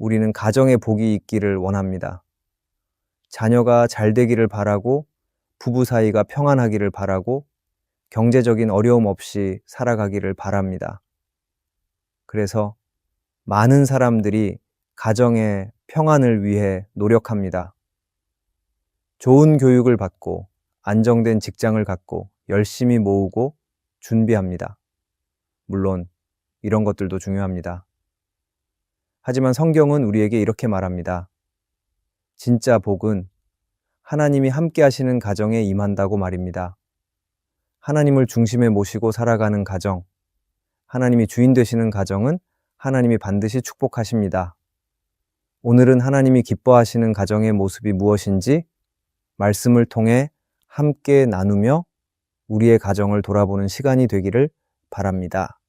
우리는 가정에 복이 있기를 원합니다. 자녀가 잘 되기를 바라고, 부부 사이가 평안하기를 바라고, 경제적인 어려움 없이 살아가기를 바랍니다. 그래서 많은 사람들이 가정의 평안을 위해 노력합니다. 좋은 교육을 받고, 안정된 직장을 갖고, 열심히 모으고 준비합니다. 물론 이런 것들도 중요합니다. 하지만 성경은 우리에게 이렇게 말합니다. 진짜 복은 하나님이 함께 하시는 가정에 임한다고 말입니다. 하나님을 중심에 모시고 살아가는 가정, 하나님이 주인 되시는 가정은 하나님이 반드시 축복하십니다. 오늘은 하나님이 기뻐하시는 가정의 모습이 무엇인지 말씀을 통해 함께 나누며 우리의 가정을 돌아보는 시간이 되기를 바랍니다.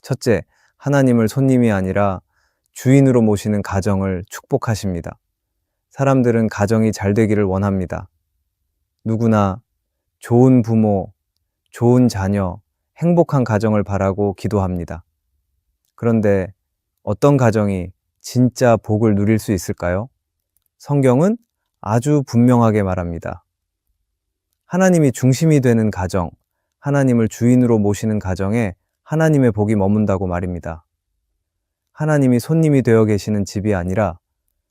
첫째, 하나님을 손님이 아니라 주인으로 모시는 가정을 축복하십니다. 사람들은 가정이 잘 되기를 원합니다. 누구나 좋은 부모, 좋은 자녀, 행복한 가정을 바라고 기도합니다. 그런데 어떤 가정이 진짜 복을 누릴 수 있을까요? 성경은 아주 분명하게 말합니다. 하나님이 중심이 되는 가정, 하나님을 주인으로 모시는 가정에 하나님의 복이 머문다고 말입니다. 하나님이 손님이 되어 계시는 집이 아니라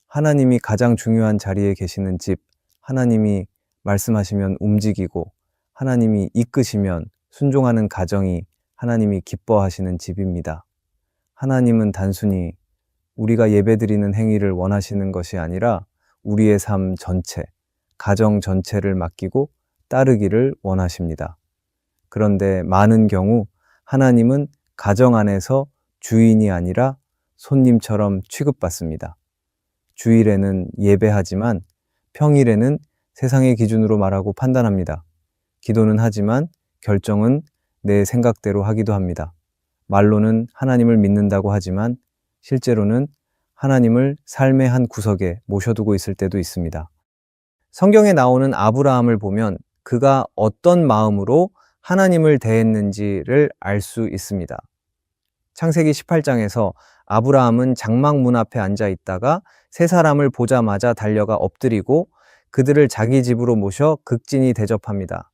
하나님이 가장 중요한 자리에 계시는 집, 하나님이 말씀하시면 움직이고 하나님이 이끄시면 순종하는 가정이 하나님이 기뻐하시는 집입니다. 하나님은 단순히 우리가 예배드리는 행위를 원하시는 것이 아니라 우리의 삶 전체, 가정 전체를 맡기고 따르기를 원하십니다. 그런데 많은 경우 하나님은 가정 안에서 주인이 아니라 손님처럼 취급받습니다. 주일에는 예배하지만 평일에는 세상의 기준으로 말하고 판단합니다. 기도는 하지만 결정은 내 생각대로 하기도 합니다. 말로는 하나님을 믿는다고 하지만 실제로는 하나님을 삶의 한 구석에 모셔두고 있을 때도 있습니다. 성경에 나오는 아브라함을 보면 그가 어떤 마음으로 하나님을 대했는지를 알 수 있습니다. 창세기 18장에서 아브라함은 장막문 앞에 앉아 있다가 세 사람을 보자마자 달려가 엎드리고 그들을 자기 집으로 모셔 극진히 대접합니다.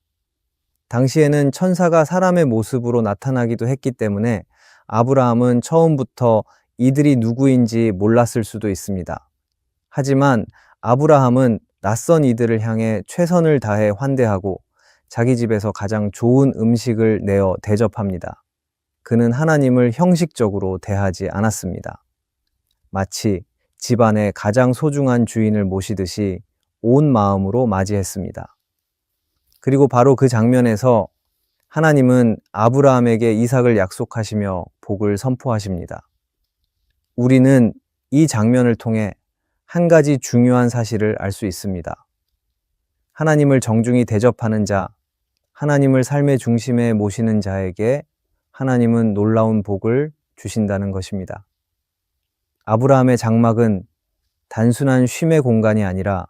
당시에는 천사가 사람의 모습으로 나타나기도 했기 때문에 아브라함은 처음부터 이들이 누구인지 몰랐을 수도 있습니다. 하지만 아브라함은 낯선 이들을 향해 최선을 다해 환대하고 자기 집에서 가장 좋은 음식을 내어 대접합니다. 그는 하나님을 형식적으로 대하지 않았습니다. 마치 집안의 가장 소중한 주인을 모시듯이 온 마음으로 맞이했습니다. 그리고 바로 그 장면에서 하나님은 아브라함에게 이삭을 약속하시며 복을 선포하십니다. 우리는 이 장면을 통해 한 가지 중요한 사실을 알 수 있습니다. 하나님을 정중히 대접하는 자, 하나님을 삶의 중심에 모시는 자에게 하나님은 놀라운 복을 주신다는 것입니다. 아브라함의 장막은 단순한 쉼의 공간이 아니라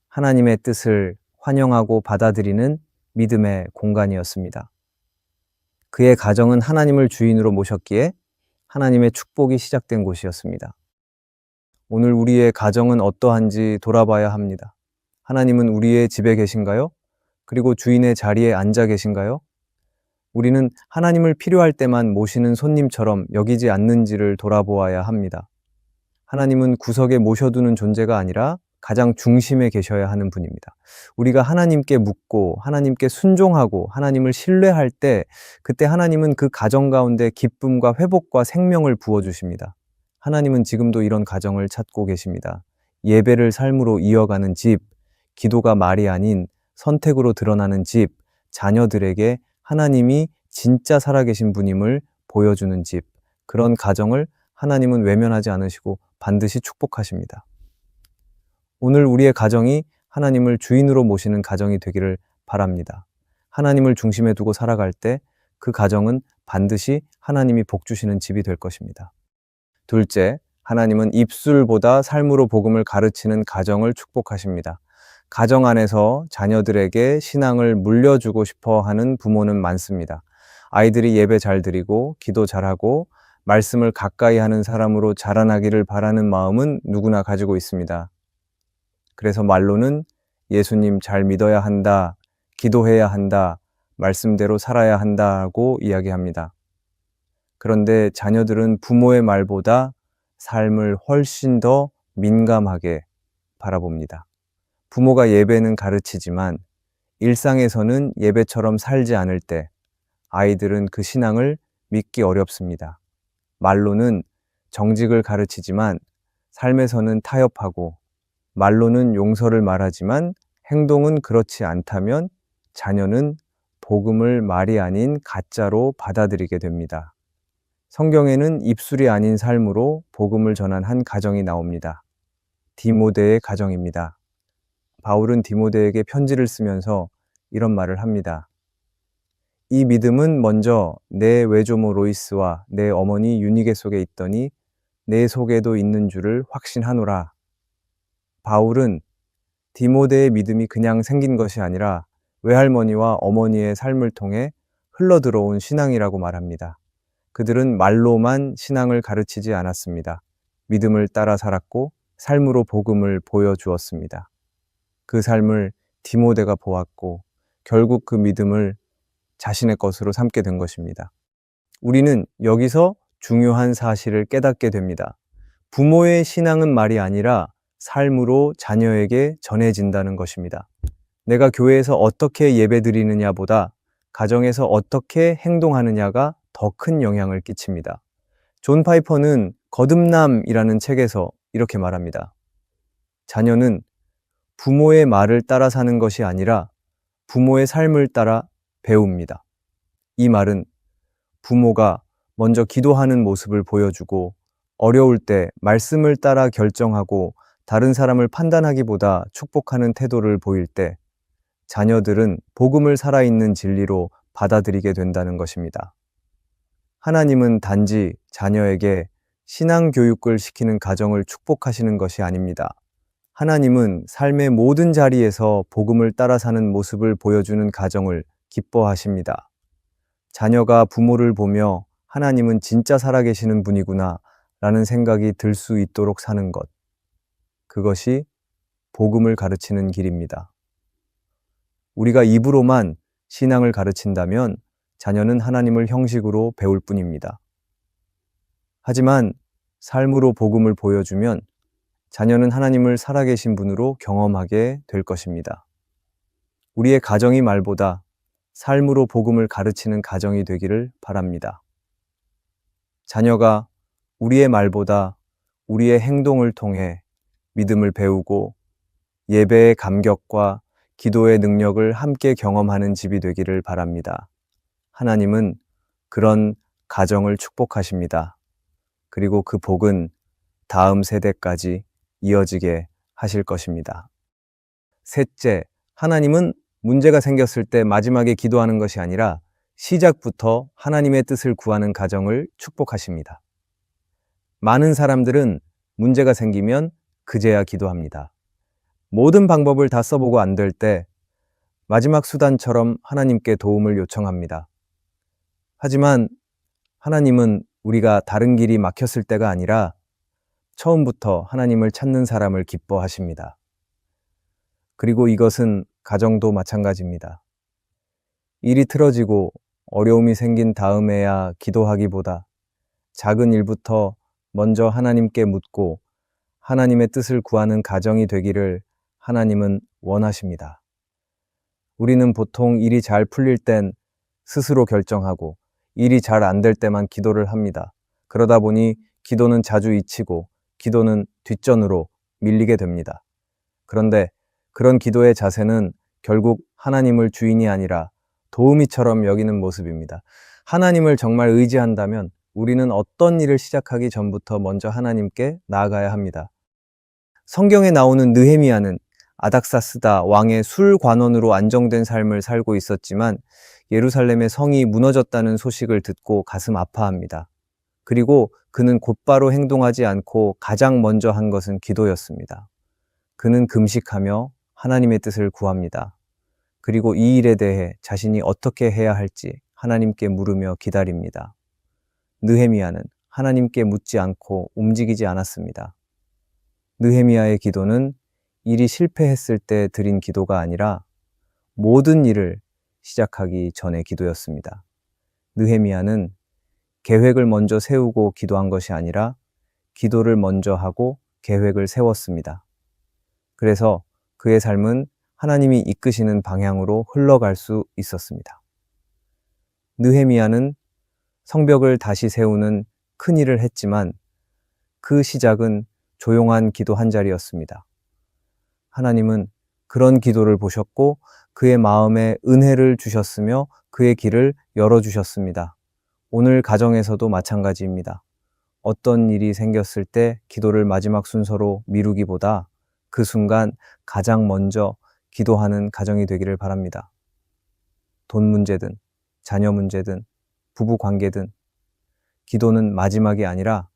하나님의 뜻을 환영하고 받아들이는 믿음의 공간이었습니다. 그의 가정은 하나님을 주인으로 모셨기에 하나님의 축복이 시작된 곳이었습니다. 오늘 우리의 가정은 어떠한지 돌아봐야 합니다. 하나님은 우리의 집에 계신가요? 그리고 주인의 자리에 앉아 계신가요? 우리는 하나님을 필요할 때만 모시는 손님처럼 여기지 않는지를 돌아보아야 합니다. 하나님은 구석에 모셔두는 존재가 아니라 가장 중심에 계셔야 하는 분입니다. 우리가 하나님께 묻고 하나님께 순종하고 하나님을 신뢰할 때 그때 하나님은 그 가정 가운데 기쁨과 회복과 생명을 부어주십니다. 하나님은 지금도 이런 가정을 찾고 계십니다. 예배를 삶으로 이어가는 집, 기도가 말이 아닌 선택으로 드러나는 집, 자녀들에게 하나님이 진짜 살아계신 분임을 보여주는 집, 그런 가정을 하나님은 외면하지 않으시고 반드시 축복하십니다. 오늘 우리의 가정이 하나님을 주인으로 모시는 가정이 되기를 바랍니다. 하나님을 중심에 두고 살아갈 때 그 가정은 반드시 하나님이 복 주시는 집이 될 것입니다. 둘째, 하나님은 입술보다 삶으로 복음을 가르치는 가정을 축복하십니다. 가정 안에서 자녀들에게 신앙을 물려주고 싶어 하는 부모는 많습니다. 아이들이 예배 잘 드리고 기도 잘하고 말씀을 가까이 하는 사람으로 자라나기를 바라는 마음은 누구나 가지고 있습니다. 그래서 말로는 예수님 잘 믿어야 한다, 기도해야 한다, 말씀대로 살아야 한다고 이야기합니다. 그런데 자녀들은 부모의 말보다 삶을 훨씬 더 민감하게 바라봅니다. 부모가 예배는 가르치지만 일상에서는 예배처럼 살지 않을 때 아이들은 그 신앙을 믿기 어렵습니다. 말로는 정직을 가르치지만 삶에서는 타협하고, 말로는 용서를 말하지만 행동은 그렇지 않다면 자녀는 복음을 말이 아닌 가짜로 받아들이게 됩니다. 성경에는 입술이 아닌 삶으로 복음을 전한 한 가정이 나옵니다. 디모데의 가정입니다. 바울은 디모데에게 편지를 쓰면서 이런 말을 합니다. 이 믿음은 먼저 내 외조모 로이스와 내 어머니 유니게 속에 있더니 내 속에도 있는 줄을 확신하노라. 바울은 디모데의 믿음이 그냥 생긴 것이 아니라 외할머니와 어머니의 삶을 통해 흘러들어온 신앙이라고 말합니다. 그들은 말로만 신앙을 가르치지 않았습니다. 믿음을 따라 살았고 삶으로 복음을 보여주었습니다. 그 삶을 디모데가 보았고 결국 그 믿음을 자신의 것으로 삼게 된 것입니다. 우리는 여기서 중요한 사실을 깨닫게 됩니다. 부모의 신앙은 말이 아니라 삶으로 자녀에게 전해진다는 것입니다. 내가 교회에서 어떻게 예배드리느냐보다 가정에서 어떻게 행동하느냐가 더 큰 영향을 끼칩니다. 존 파이퍼는 거듭남이라는 책에서 이렇게 말합니다. 자녀는 부모의 말을 따라 사는 것이 아니라 부모의 삶을 따라 배웁니다. 이 말은 부모가 먼저 기도하는 모습을 보여주고 어려울 때 말씀을 따라 결정하고 다른 사람을 판단하기보다 축복하는 태도를 보일 때 자녀들은 복음을 살아있는 진리로 받아들이게 된다는 것입니다. 하나님은 단지 자녀에게 신앙 교육을 시키는 가정을 축복하시는 것이 아닙니다. 하나님은 삶의 모든 자리에서 복음을 따라 사는 모습을 보여주는 가정을 기뻐하십니다. 자녀가 부모를 보며 하나님은 진짜 살아계시는 분이구나 라는 생각이 들 수 있도록 사는 것. 그것이 복음을 가르치는 길입니다. 우리가 입으로만 신앙을 가르친다면 자녀는 하나님을 형식으로 배울 뿐입니다. 하지만 삶으로 복음을 보여주면 자녀는 하나님을 살아계신 분으로 경험하게 될 것입니다. 우리의 가정이 말보다 삶으로 복음을 가르치는 가정이 되기를 바랍니다. 자녀가 우리의 말보다 우리의 행동을 통해 믿음을 배우고 예배의 감격과 기도의 능력을 함께 경험하는 집이 되기를 바랍니다. 하나님은 그런 가정을 축복하십니다. 그리고 그 복은 다음 세대까지 이어지게 하실 것입니다. 셋째, 하나님은 문제가 생겼을 때 마지막에 기도하는 것이 아니라 시작부터 하나님의 뜻을 구하는 가정을 축복하십니다. 많은 사람들은 문제가 생기면 그제야 기도합니다. 모든 방법을 다 써보고 안 될 때 마지막 수단처럼 하나님께 도움을 요청합니다. 하지만 하나님은 우리가 다른 길이 막혔을 때가 아니라 처음부터 하나님을 찾는 사람을 기뻐하십니다. 그리고 이것은 가정도 마찬가지입니다. 일이 틀어지고 어려움이 생긴 다음에야 기도하기보다 작은 일부터 먼저 하나님께 묻고 하나님의 뜻을 구하는 가정이 되기를 하나님은 원하십니다. 우리는 보통 일이 잘 풀릴 땐 스스로 결정하고 일이 잘 안 될 때만 기도를 합니다. 그러다 보니 기도는 자주 잊히고 기도는 뒷전으로 밀리게 됩니다. 그런데 그런 기도의 자세는 결국 하나님을 주인이 아니라 도우미처럼 여기는 모습입니다. 하나님을 정말 의지한다면 우리는 어떤 일을 시작하기 전부터 먼저 하나님께 나아가야 합니다. 성경에 나오는 느헤미야는 아닥사스다 왕의 술관원으로 안정된 삶을 살고 있었지만 예루살렘의 성이 무너졌다는 소식을 듣고 가슴 아파합니다. 그리고 그는 곧바로 행동하지 않고 가장 먼저 한 것은 기도였습니다. 그는 금식하며 하나님의 뜻을 구합니다. 그리고 이 일에 대해 자신이 어떻게 해야 할지 하나님께 물으며 기다립니다. 느헤미야는 하나님께 묻지 않고 움직이지 않았습니다. 느헤미야의 기도는 일이 실패했을 때 드린 기도가 아니라 모든 일을 시작하기 전의 기도였습니다. 느헤미야는 계획을 먼저 세우고 기도한 것이 아니라 기도를 먼저 하고 계획을 세웠습니다. 그래서 그의 삶은 하나님이 이끄시는 방향으로 흘러갈 수 있었습니다. 느헤미야는 성벽을 다시 세우는 큰 일을 했지만 그 시작은 조용한 기도 한 자리였습니다. 하나님은 그런 기도를 보셨고 그의 마음에 은혜를 주셨으며 그의 길을 열어주셨습니다. 오늘 가정에서도 마찬가지입니다. 어떤 일이 생겼을 때 기도를 마지막 순서로 미루기보다 그 순간 가장 먼저 기도하는 가정이 되기를 바랍니다. 돈 문제든 자녀 문제든 부부 관계든 기도는 마지막이 아니라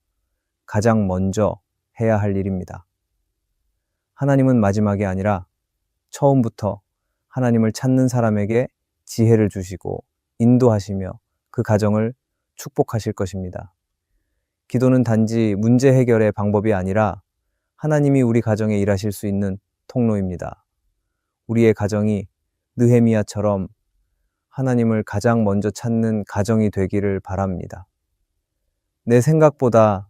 가장 먼저 해야 할 일입니다. 하나님은 마지막이 아니라 처음부터 하나님을 찾는 사람에게 지혜를 주시고 인도하시며 그 가정을 축복하실 것입니다. 기도는 단지 문제 해결의 방법이 아니라 하나님이 우리 가정에 일하실 수 있는 통로입니다. 우리의 가정이 느헤미야처럼 하나님을 가장 먼저 찾는 가정이 되기를 바랍니다. 내 생각보다,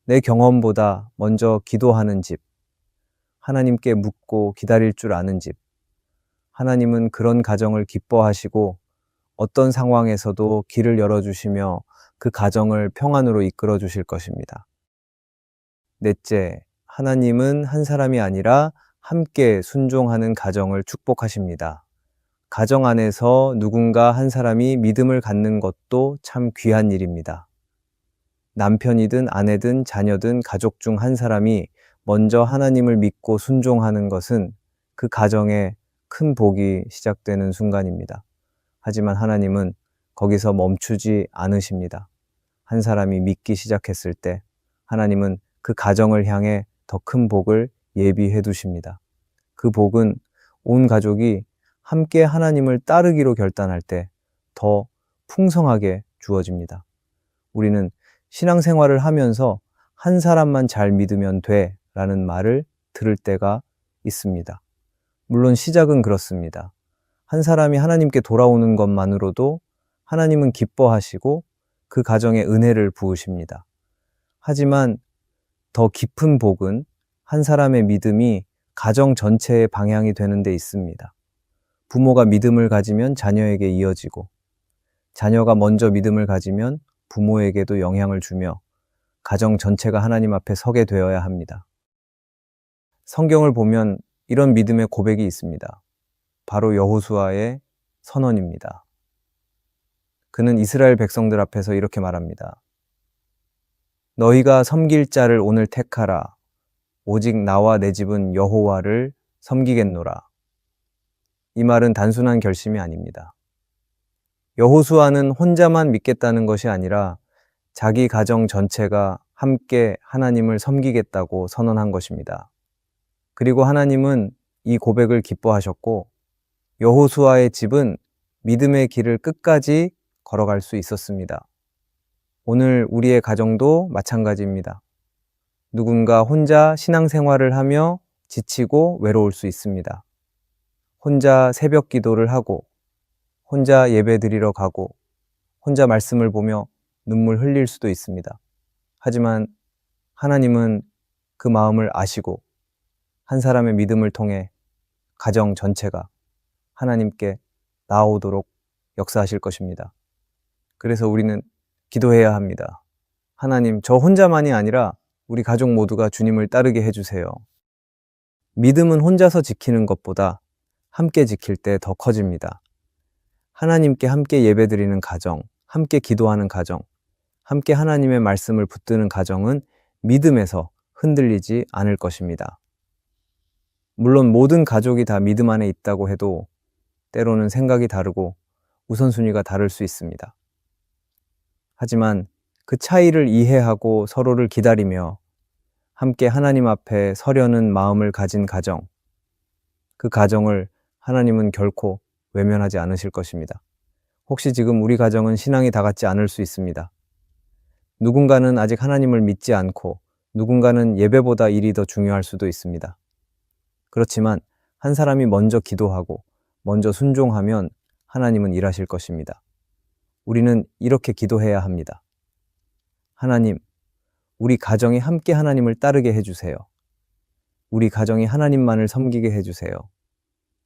내 경험보다 먼저 기도하는 집, 하나님께 묻고 기다릴 줄 아는 집, 하나님은 그런 가정을 기뻐하시고 어떤 상황에서도 길을 열어주시며 그 가정을 평안으로 이끌어 주실 것입니다. 넷째, 하나님은 한 사람이 아니라 함께 순종하는 가정을 축복하십니다. 가정 안에서 누군가 한 사람이 믿음을 갖는 것도 참 귀한 일입니다. 남편이든 아내든 자녀든 가족 중 한 사람이 먼저 하나님을 믿고 순종하는 것은 그 가정에 큰 복이 시작되는 순간입니다. 하지만 하나님은 거기서 멈추지 않으십니다. 한 사람이 믿기 시작했을 때 하나님은 그 가정을 향해 더 큰 복을 예비해 두십니다. 그 복은 온 가족이 함께 하나님을 따르기로 결단할 때 더 풍성하게 주어집니다. 우리는 신앙생활을 하면서 한 사람만 잘 믿으면 돼 라는 말을 들을 때가 있습니다. 물론 시작은 그렇습니다. 한 사람이 하나님께 돌아오는 것만으로도 하나님은 기뻐하시고 그 가정에 은혜를 부으십니다. 하지만 더 깊은 복은 한 사람의 믿음이 가정 전체의 방향이 되는 데 있습니다. 부모가 믿음을 가지면 자녀에게 이어지고 자녀가 먼저 믿음을 가지면 부모에게도 영향을 주며 가정 전체가 하나님 앞에 서게 되어야 합니다. 성경을 보면 이런 믿음의 고백이 있습니다. 바로 여호수아의 선언입니다. 그는 이스라엘 백성들 앞에서 이렇게 말합니다. 너희가 섬길 자를 오늘 택하라. 오직 나와 내 집은 여호와를 섬기겠노라. 이 말은 단순한 결심이 아닙니다. 여호수아는 혼자만 믿겠다는 것이 아니라 자기 가정 전체가 함께 하나님을 섬기겠다고 선언한 것입니다. 그리고 하나님은 이 고백을 기뻐하셨고 여호수아의 집은 믿음의 길을 끝까지 걸어갈 수 있었습니다. 오늘 우리의 가정도 마찬가지입니다. 누군가 혼자 신앙생활을 하며 지치고 외로울 수 있습니다. 혼자 새벽 기도를 하고 혼자 예배 드리러 가고 혼자 말씀을 보며 눈물 흘릴 수도 있습니다. 하지만 하나님은 그 마음을 아시고 한 사람의 믿음을 통해 가정 전체가 하나님께 나아오도록 역사하실 것입니다. 그래서 우리는 기도해야 합니다. 하나님, 저 혼자만이 아니라 우리 가족 모두가 주님을 따르게 해주세요. 믿음은 혼자서 지키는 것보다 함께 지킬 때 더 커집니다. 하나님께 함께 예배드리는 가정, 함께 기도하는 가정, 함께 하나님의 말씀을 붙드는 가정은 믿음에서 흔들리지 않을 것입니다. 물론 모든 가족이 다 믿음 안에 있다고 해도 때로는 생각이 다르고 우선순위가 다를 수 있습니다. 하지만 그 차이를 이해하고 서로를 기다리며 함께 하나님 앞에 서려는 마음을 가진 가정, 그 가정을 하나님은 결코 외면하지 않으실 것입니다. 혹시 지금 우리 가정은 신앙이 다 같지 않을 수 있습니다. 누군가는 아직 하나님을 믿지 않고 누군가는 예배보다 일이 더 중요할 수도 있습니다. 그렇지만 한 사람이 먼저 기도하고 먼저 순종하면 하나님은 일하실 것입니다. 우리는 이렇게 기도해야 합니다. 하나님, 우리 가정이 함께 하나님을 따르게 해주세요. 우리 가정이 하나님만을 섬기게 해주세요.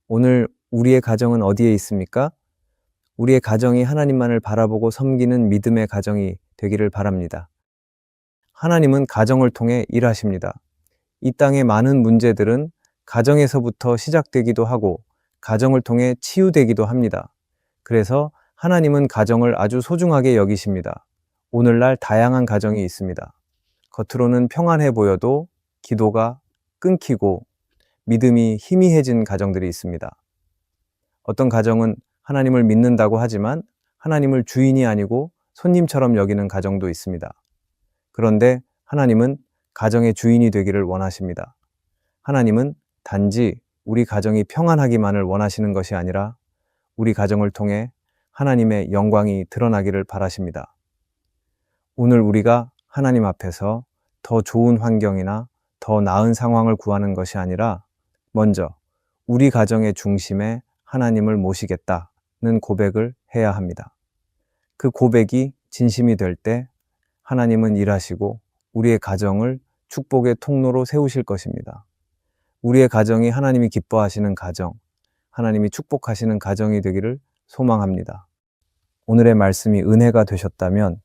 오늘 우리의 가정은 어디에 있습니까? 우리의 가정이 하나님만을 바라보고 섬기는 믿음의 가정이 되기를 바랍니다. 하나님은 가정을 통해 일하십니다. 이 땅의 많은 문제들은 가정에서부터 시작되기도 하고 가정을 통해 치유되기도 합니다. 그래서 하나님은 가정을 아주 소중하게 여기십니다. 오늘날 다양한 가정이 있습니다. 겉으로는 평안해 보여도 기도가 끊기고 믿음이 희미해진 가정들이 있습니다. 어떤 가정은 하나님을 믿는다고 하지만 하나님을 주인이 아니고 손님처럼 여기는 가정도 있습니다. 그런데 하나님은 가정의 주인이 되기를 원하십니다. 하나님은 단지 우리 가정이 평안하기만을 원하시는 것이 아니라 우리 가정을 통해 하나님의 영광이 드러나기를 바라십니다. 오늘 우리가 하나님 앞에서 더 좋은 환경이나 더 나은 상황을 구하는 것이 아니라 먼저 우리 가정의 중심에 하나님을 모시겠다는 고백을 해야 합니다. 그 고백이 진심이 될 때 하나님은 일하시고 우리의 가정을 축복의 통로로 세우실 것입니다. 우리의 가정이 하나님이 기뻐하시는 가정, 하나님이 축복하시는 가정이 되기를 소망합니다. 오늘의 말씀이 은혜가 되셨다면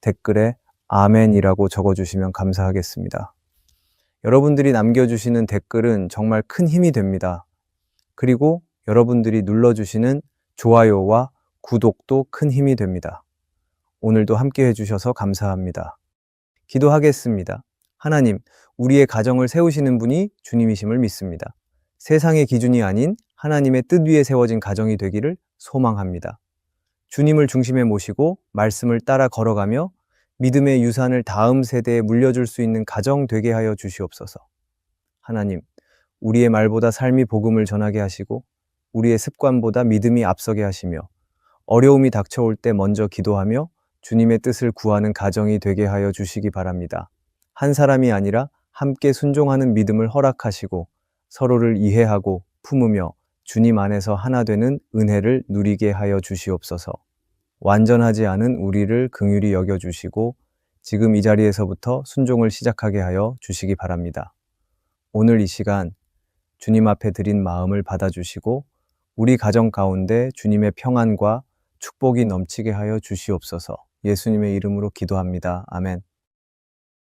댓글에 아멘이라고 적어주시면 감사하겠습니다. 여러분들이 남겨주시는 댓글은 정말 큰 힘이 됩니다. 그리고 여러분들이 눌러주시는 좋아요와 구독도 큰 힘이 됩니다. 오늘도 함께 해주셔서 감사합니다. 기도하겠습니다. 하나님, 우리의 가정을 세우시는 분이 주님이심을 믿습니다. 세상의 기준이 아닌 하나님의 뜻 위에 세워진 가정이 되기를 소망합니다. 주님을 중심에 모시고 말씀을 따라 걸어가며 믿음의 유산을 다음 세대에 물려줄 수 있는 가정 되게 하여 주시옵소서. 하나님, 우리의 말보다 삶이 복음을 전하게 하시고 우리의 습관보다 믿음이 앞서게 하시며 어려움이 닥쳐올 때 먼저 기도하며 주님의 뜻을 구하는 가정이 되게 하여 주시기 바랍니다. 한 사람이 아니라 함께 순종하는 믿음을 허락하시고 서로를 이해하고 품으며 주님 안에서 하나 되는 은혜를 누리게 하여 주시옵소서. 완전하지 않은 우리를 긍휼히 여겨주시고 지금 이 자리에서부터 순종을 시작하게 하여 주시기 바랍니다. 오늘 이 시간 주님 앞에 드린 마음을 받아주시고 우리 가정 가운데 주님의 평안과 축복이 넘치게 하여 주시옵소서. 예수님의 이름으로 기도합니다. 아멘.